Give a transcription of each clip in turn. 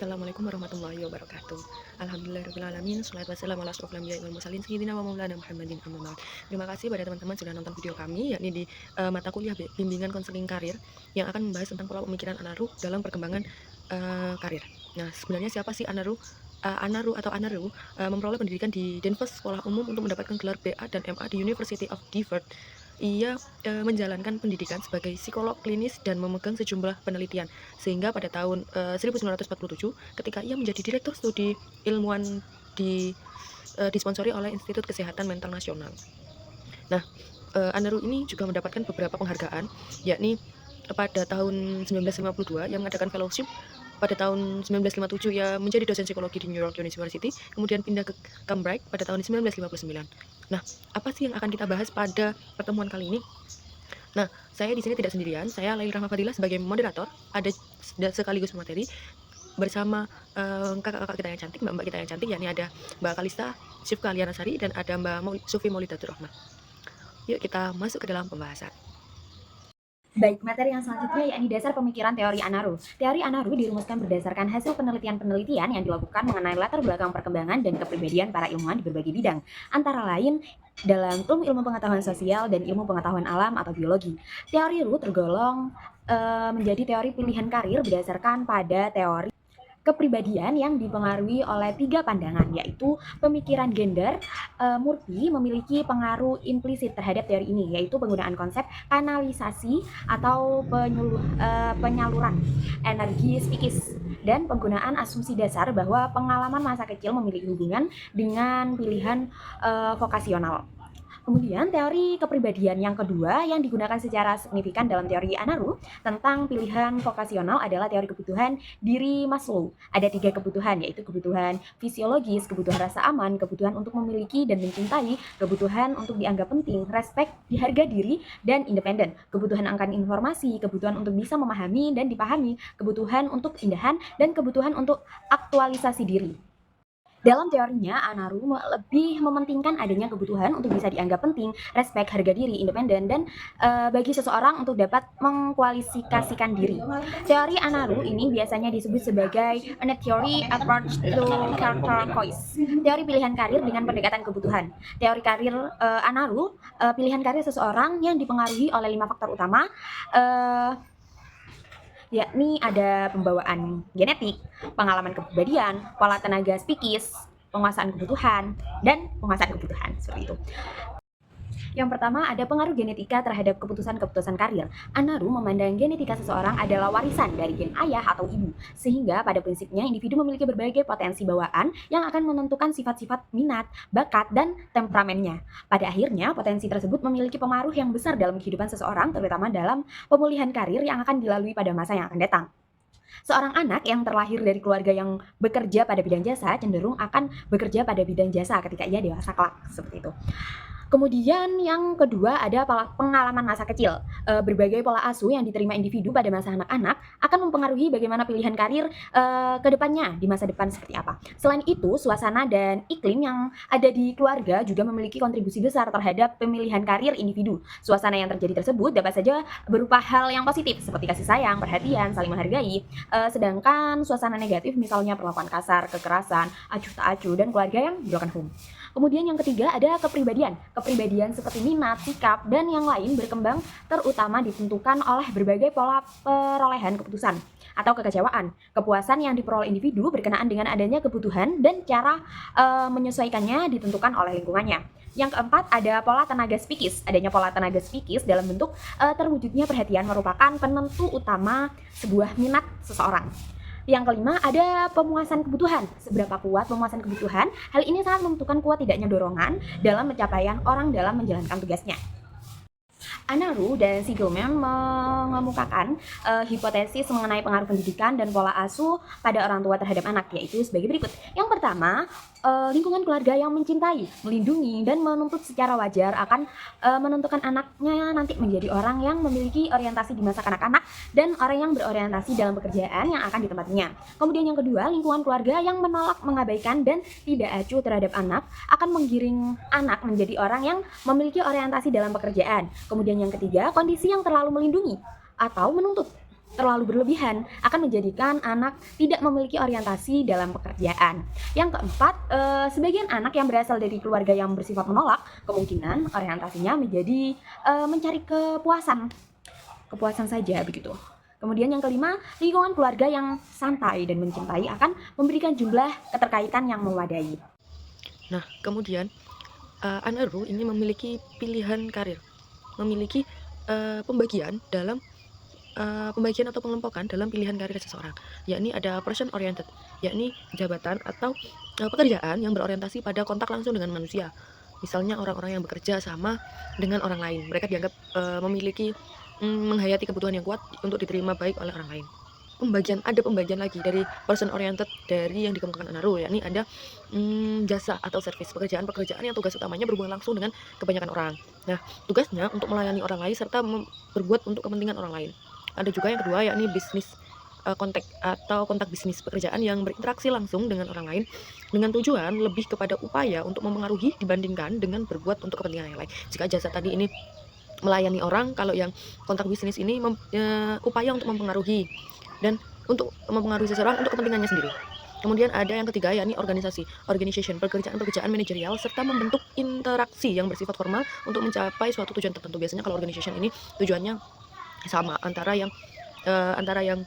Assalamualaikum warahmatullahi wabarakatuh. Alhamdulillahirrahmanirrahim. Salatu wassalamu ala asrofil anbiya'i wal mursalin sayyidina wa maulana Muhammadin amma ba'd. Terima kasih pada teman-teman sudah nonton video kami yakni di mata kuliah bimbingan konseling karir yang akan membahas tentang pola pemikiran Anaru dalam perkembangan karir. Nah, sebenarnya siapa sih Anaru? Anaru memperoleh pendidikan di Danvers Sekolah Umum untuk mendapatkan gelar BA dan MA di University of Devon. Ia menjalankan pendidikan sebagai psikolog klinis dan memegang sejumlah penelitian, sehingga pada tahun 1947 ketika ia menjadi direktur studi ilmuwan disponsori oleh Institut Kesehatan Mental Nasional. Nah, Anaru ini juga mendapatkan beberapa penghargaan, yakni pada tahun 1952 yang mengadakan fellowship. Pada tahun 1957 ia menjadi dosen psikologi di New York University, kemudian pindah ke Cambridge pada tahun 1959. Nah, apa sih yang akan kita bahas pada pertemuan kali ini? Nah, saya di sini tidak sendirian. Saya Laili Rahma Fadilah sebagai moderator, ada sekaligus materi bersama kakak-kakak kita yang cantik, mbak-mbak kita yang cantik, yakni ada Mbak Kalista Syifka Alianasari dan ada Mbak Sufi Maulidatur Rahmah. Yuk kita masuk ke dalam pembahasan. Baik, materi yang selanjutnya yakni dasar pemikiran teori Anaru. Teori Anaru dirumuskan berdasarkan hasil penelitian-penelitian yang dilakukan mengenai latar belakang perkembangan dan kepribadian para ilmuwan di berbagai bidang, antara lain dalam ilmu pengetahuan sosial dan ilmu pengetahuan alam atau biologi. Teori Ru tergolong menjadi teori pilihan karir berdasarkan pada teori kepribadian yang dipengaruhi oleh 3 pandangan, yaitu pemikiran gender. Murphy memiliki pengaruh implisit terhadap teori ini, yaitu penggunaan konsep kanalisasi atau penyaluran energi psikis dan penggunaan asumsi dasar bahwa pengalaman masa kecil memiliki hubungan dengan pilihan vokasional. Kemudian teori kepribadian yang kedua yang digunakan secara signifikan dalam teori Anaru tentang pilihan vokasional adalah teori kebutuhan diri Maslow. Ada 3 kebutuhan, yaitu kebutuhan fisiologis, kebutuhan rasa aman, kebutuhan untuk memiliki dan mencintai, kebutuhan untuk dianggap penting, respect, diharga diri, dan independen, kebutuhan akan informasi, kebutuhan untuk bisa memahami dan dipahami, kebutuhan untuk keindahan, dan kebutuhan untuk aktualisasi diri. Dalam teorinya, Anaru lebih mementingkan adanya kebutuhan untuk bisa dianggap penting, respect, harga diri, independen, dan bagi seseorang untuk dapat mengkualifikasikan diri. Teori Anaru ini biasanya disebut sebagai a theory approach to character choice, teori pilihan karir dengan pendekatan kebutuhan. Teori karir Anaru, pilihan karir seseorang yang dipengaruhi oleh 5 faktor utama, yakni ada pembawaan genetik, pengalaman kepribadian, pola tenaga psikis, penguasaan kebutuhan, dan penguasaan kebutuhan, seperti itu. Yang pertama ada pengaruh genetika terhadap keputusan-keputusan karir. Anaru memandang genetika seseorang adalah warisan dari gen ayah atau ibu, sehingga pada prinsipnya individu memiliki berbagai potensi bawaan yang akan menentukan sifat-sifat minat, bakat, dan temperamennya. Pada akhirnya, potensi tersebut memiliki pengaruh yang besar dalam kehidupan seseorang, terutama dalam pemulihan karir yang akan dilalui pada masa yang akan datang. Seorang anak yang terlahir dari keluarga yang bekerja pada bidang jasa cenderung akan bekerja pada bidang jasa ketika ia dewasa kelak, seperti itu. Kemudian yang kedua ada pengalaman masa kecil. Berbagai pola asuh yang diterima individu pada masa anak-anak akan mempengaruhi bagaimana pilihan karir ke depannya di masa depan seperti apa. Selain itu, suasana dan iklim yang ada di keluarga juga memiliki kontribusi besar terhadap pemilihan karir individu. Suasana yang terjadi tersebut dapat saja berupa hal yang positif seperti kasih sayang, perhatian, saling menghargai. Sedangkan suasana negatif misalnya perlakuan kasar, kekerasan, acuh tak acuh, dan keluarga yang broken home. Kemudian yang ketiga ada kepribadian. Kepribadian seperti minat, sikap, dan yang lain berkembang terutama ditentukan oleh berbagai pola perolehan keputusan atau kekecewaan. Kepuasan yang diperoleh individu berkenaan dengan adanya kebutuhan dan cara menyesuaikannya ditentukan oleh lingkungannya. Yang keempat ada pola tenaga psikis. Adanya pola tenaga psikis dalam bentuk terwujudnya perhatian merupakan penentu utama sebuah minat seseorang. Yang kelima ada pemuasan kebutuhan. Seberapa kuat pemuasan kebutuhan? Hal ini sangat menentukan kuat tidaknya dorongan dalam pencapaian orang dalam menjalankan tugasnya. Anaru dan Sigelman mengemukakan hipotesis mengenai pengaruh pendidikan dan pola asuh pada orang tua terhadap anak, yaitu sebagai berikut. Yang pertama, lingkungan keluarga yang mencintai, melindungi, dan menuntut secara wajar akan menentukan anaknya nanti menjadi orang yang memiliki orientasi di masa kanak-kanak dan orang yang berorientasi dalam pekerjaan yang akan ditempatinya. Kemudian yang kedua, lingkungan keluarga yang menolak, mengabaikan, dan tidak acuh terhadap anak akan menggiring anak menjadi orang yang memiliki orientasi dalam pekerjaan. Kemudian yang ketiga, kondisi yang terlalu melindungi atau menuntut terlalu berlebihan akan menjadikan anak tidak memiliki orientasi dalam pekerjaan. Yang keempat, sebagian anak yang berasal dari keluarga yang bersifat menolak, kemungkinan orientasinya menjadi mencari kepuasan saja begitu. Kemudian yang kelima, lingkungan keluarga yang santai dan mencintai akan memberikan jumlah keterkaitan yang memadai. Nah, kemudian Anaru ini memiliki pilihan karir, memiliki pembagian atau pengelompokan dalam pilihan karir seseorang, yakni ada person oriented, yakni jabatan atau pekerjaan yang berorientasi pada kontak langsung dengan manusia. Misalnya orang-orang yang bekerja sama dengan orang lain, mereka dianggap memiliki menghayati kebutuhan yang kuat untuk diterima baik oleh orang lain. Ada pembagian lagi dari person oriented dari yang dikemukakan Anaru, yakni ada jasa atau service, pekerjaan yang tugas utamanya berhubungan langsung dengan kebanyakan orang. Nah, tugasnya untuk melayani orang lain serta berbuat untuk kepentingan orang lain. Ada juga yang kedua, yakni bisnis kontak atau kontak bisnis, pekerjaan yang berinteraksi langsung dengan orang lain dengan tujuan lebih kepada upaya untuk mempengaruhi dibandingkan dengan berbuat untuk kepentingan yang lain. Jika jasa tadi ini melayani orang, kalau yang kontak bisnis ini upaya untuk mempengaruhi dan untuk mempengaruhi seseorang untuk kepentingannya sendiri. Kemudian ada yang ketiga, yakni organization, pekerjaan manajerial serta membentuk interaksi yang bersifat formal untuk mencapai suatu tujuan tertentu. Biasanya kalau organization ini tujuannya sama antara yang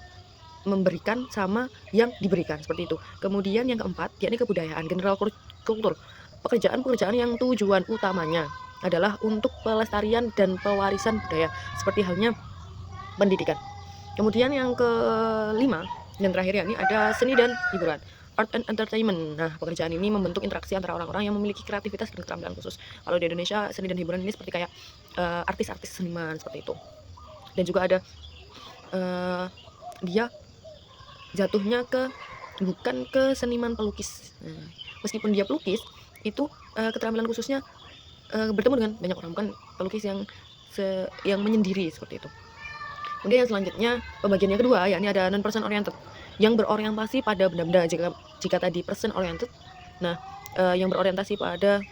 memberikan sama yang diberikan, seperti itu. Kemudian yang keempat, yakni kebudayaan, general culture, pekerjaan yang tujuan utamanya adalah untuk pelestarian dan pewarisan budaya, seperti halnya pendidikan. Kemudian yang kelima dan terakhir, yakni ada seni dan hiburan, art and entertainment. Nah, pekerjaan ini membentuk interaksi antara orang-orang yang memiliki kreativitas dan keterampilan khusus. Kalau di Indonesia, seni dan hiburan ini seperti kayak artis-artis seniman, seperti itu. Dan juga ada dia jatuhnya bukan ke seniman pelukis. Nah, meskipun dia pelukis, itu keterampilan khususnya bertemu dengan banyak orang, bukan pelukis yang menyendiri, seperti itu. Kemudian yang selanjutnya, pembagian yang kedua, yakni ada non person oriented, yang berorientasi pada benda-benda. Jika tadi person oriented, nah yang berorientasi pada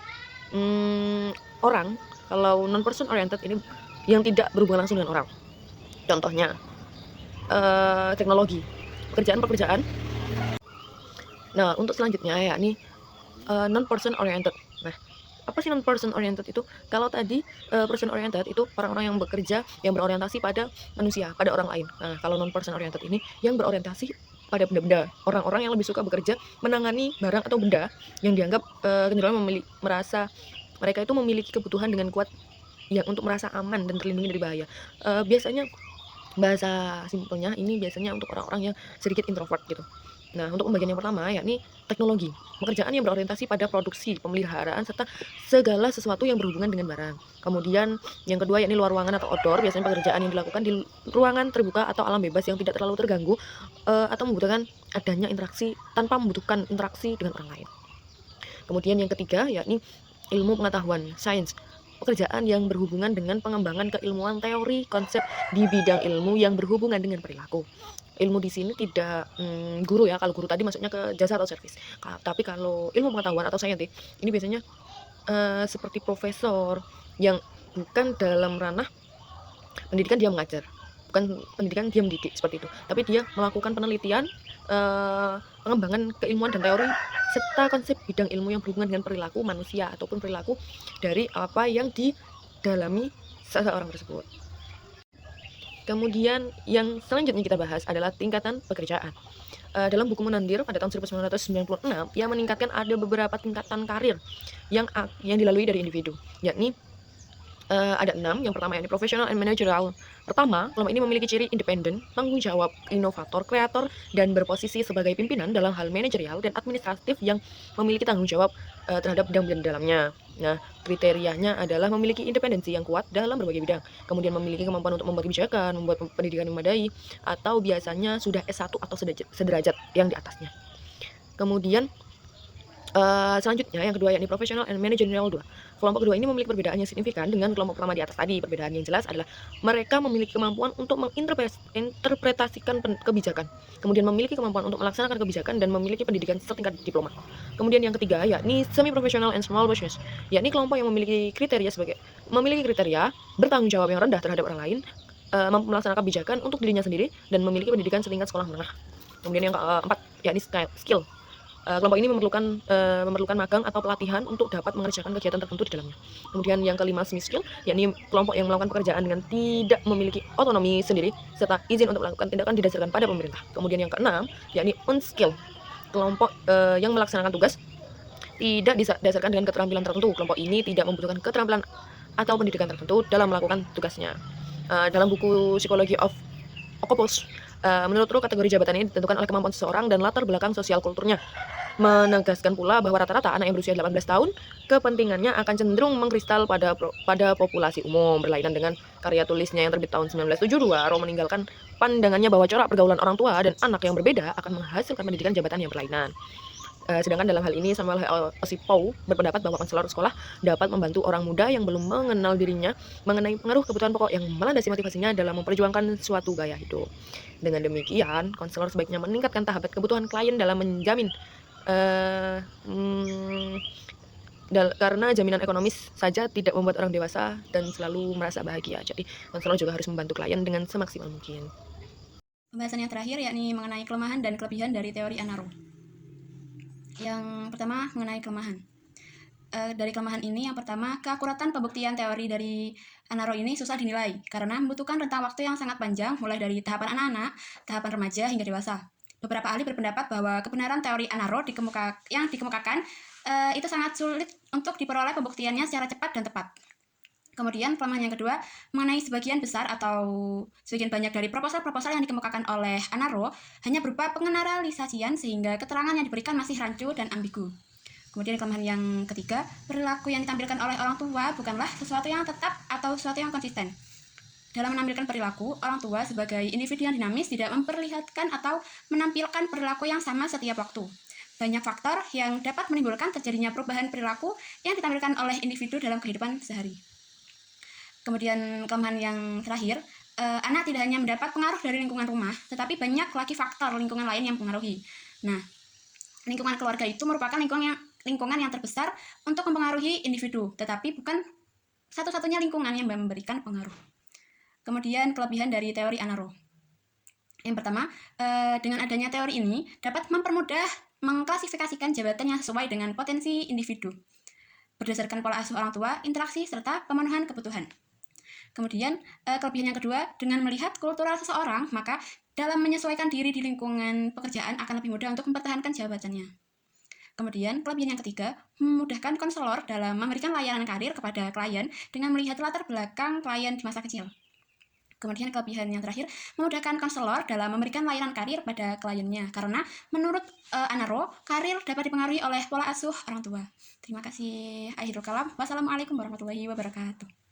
orang. Kalau non person oriented ini yang tidak berhubungan langsung dengan orang. Contohnya teknologi, pekerjaan. Nah, untuk selanjutnya, yakni non person oriented. Nah, apa sih non person oriented itu? Kalau tadi person oriented itu orang-orang yang bekerja yang berorientasi pada manusia, pada orang lain. Nah, kalau non person oriented ini yang berorientasi pada benda-benda, orang-orang yang lebih suka bekerja menangani barang atau benda yang dianggap kecenderungan mereka itu memiliki kebutuhan dengan kuat yang untuk merasa aman dan terlindungi dari bahaya. Biasanya bahasa simpelnya ini biasanya untuk orang-orang yang sedikit introvert gitu. Nah, untuk pembagian yang pertama, yakni teknologi, pekerjaan yang berorientasi pada produksi, pemeliharaan, serta segala sesuatu yang berhubungan dengan barang. Kemudian yang kedua, yakni luar ruangan atau outdoor, biasanya pekerjaan yang dilakukan di ruangan terbuka atau alam bebas yang tidak terlalu terganggu atau membutuhkan adanya interaksi tanpa membutuhkan interaksi dengan orang lain. Kemudian yang ketiga, yakni ilmu pengetahuan, science, pekerjaan yang berhubungan dengan pengembangan keilmuan teori konsep di bidang ilmu yang berhubungan dengan perilaku. Ilmu di sini tidak guru ya, kalau guru tadi maksudnya ke jasa atau servis. Tapi kalau ilmu pengetahuan atau saintik ini biasanya seperti profesor yang bukan dalam ranah pendidikan dia mengajar, bukan pendidikan dia mendidik seperti itu, tapi dia melakukan penelitian, pengembangan keilmuan dan teori serta konsep bidang ilmu yang berhubungan dengan perilaku manusia ataupun perilaku dari apa yang didalami seseorang tersebut. Kemudian yang selanjutnya kita bahas adalah tingkatan pekerjaan. Dalam buku Munandir pada tahun 1996, ia meningkatkan ada beberapa tingkatan karir yang dilalui dari individu, yakni ada 6. Yang pertama, yakni professional and managerial. Pertama, kelompok ini memiliki ciri independen, tanggung jawab, inovator, kreator, dan berposisi sebagai pimpinan dalam hal manajerial dan administratif yang memiliki tanggung jawab terhadap bidang-bidang di dalamnya. Nah, kriterianya adalah memiliki independensi yang kuat dalam berbagai bidang, kemudian memiliki kemampuan untuk membuat kebijakan, membuat pendidikan yang memadai, atau biasanya sudah S1 atau sederajat yang di atasnya. Kemudian selanjutnya yang kedua, yakni professional and managerial 2. Kelompok kedua ini memiliki perbedaan yang signifikan dengan kelompok pertama di atas tadi. Perbedaan yang jelas adalah mereka memiliki kemampuan untuk menginterpretasikan kebijakan, kemudian memiliki kemampuan untuk melaksanakan kebijakan dan memiliki pendidikan setingkat diploma. Kemudian yang ketiga, yakni semi professional and small business, yakni kelompok yang memiliki kriteria bertanggung jawab yang rendah terhadap orang lain, mampu melaksanakan kebijakan untuk dirinya sendiri dan memiliki pendidikan setingkat sekolah menengah. Kemudian yang keempat, yakni skill. Kelompok ini memerlukan magang atau pelatihan untuk dapat mengerjakan kegiatan tertentu di dalamnya. Kemudian yang kelima, semi skill, yakni kelompok yang melakukan pekerjaan dengan tidak memiliki otonomi sendiri serta izin untuk melakukan tindakan didasarkan pada pemerintah. Kemudian yang keenam, yakni unskill, kelompok yang melaksanakan tugas tidak didasarkan dengan keterampilan tertentu. Kelompok ini tidak membutuhkan keterampilan atau pendidikan tertentu dalam melakukan tugasnya. Dalam buku Psychology of Octopus, menurut Ru, kategori jabatan ini ditentukan oleh kemampuan seseorang dan latar belakang sosial kulturnya. Menegaskan pula bahwa rata-rata anak yang berusia 18 tahun, kepentingannya akan cenderung mengkristal pada populasi umum. Berlainan dengan karya tulisnya yang terbit tahun 1972, Ro meninggalkan pandangannya bahwa corak pergaulan orang tua dan anak yang berbeda akan menghasilkan pendidikan jabatan yang berlainan. Sedangkan dalam hal ini Samuel Osipov berpendapat bahwa konselor sekolah dapat membantu orang muda yang belum mengenal dirinya mengenai pengaruh kebutuhan pokok yang melandasi motivasinya dalam memperjuangkan suatu gaya hidup. Dengan demikian, konselor sebaiknya meningkatkan tahap kebutuhan klien dalam menjamin karena jaminan ekonomis saja tidak membuat orang dewasa dan selalu merasa bahagia. Jadi, konselor juga harus membantu klien dengan semaksimal mungkin. Pembahasan yang terakhir yakni mengenai kelemahan dan kelebihan dari teori Anaro. Yang pertama mengenai kelemahan. Dari kelemahan ini, yang pertama, keakuratan pembuktian teori dari Anaro ini susah dinilai karena membutuhkan rentang waktu yang sangat panjang mulai dari tahapan anak-anak, tahapan remaja hingga dewasa. Beberapa ahli berpendapat bahwa kebenaran teori Anaro yang dikemukakan itu sangat sulit untuk diperoleh pembuktiannya secara cepat dan tepat. Kemudian kelemahan yang kedua mengenai sebagian besar atau sebagian banyak dari proposal-proposal yang dikemukakan oleh Anaro hanya berupa pengeneralisasian sehingga keterangan yang diberikan masih rancu dan ambigu. Kemudian kelemahan yang ketiga, perilaku yang ditampilkan oleh orang tua bukanlah sesuatu yang tetap atau sesuatu yang konsisten. Dalam menampilkan perilaku, orang tua sebagai individu yang dinamis tidak memperlihatkan atau menampilkan perilaku yang sama setiap waktu. Banyak faktor yang dapat menimbulkan terjadinya perubahan perilaku yang ditampilkan oleh individu dalam kehidupan sehari. Kemudian kelemahan yang terakhir, anak tidak hanya mendapat pengaruh dari lingkungan rumah, tetapi banyak lagi faktor lingkungan lain yang mempengaruhi. Nah, lingkungan keluarga itu merupakan lingkungan yang terbesar untuk mempengaruhi individu, tetapi bukan satu-satunya lingkungan yang memberikan pengaruh. Kemudian kelebihan dari teori Anaro. Yang pertama, dengan adanya teori ini dapat mempermudah mengklasifikasikan jabatan yang sesuai dengan potensi individu berdasarkan pola asuh orang tua, interaksi, serta pemenuhan kebutuhan. Kemudian, kelebihan yang kedua, dengan melihat kultural seseorang, maka dalam menyesuaikan diri di lingkungan pekerjaan akan lebih mudah untuk mempertahankan jabatannya. Kemudian, kelebihan yang ketiga, memudahkan konselor dalam memberikan layanan karir kepada klien dengan melihat latar belakang klien di masa kecil. Kemudian kelebihan yang terakhir, memudahkan konselor dalam memberikan layanan karir pada kliennya. Karena menurut Anaro, karir dapat dipengaruhi oleh pola asuh orang tua. Terima kasih. Akhirul kalam. Wassalamualaikum warahmatullahi wabarakatuh.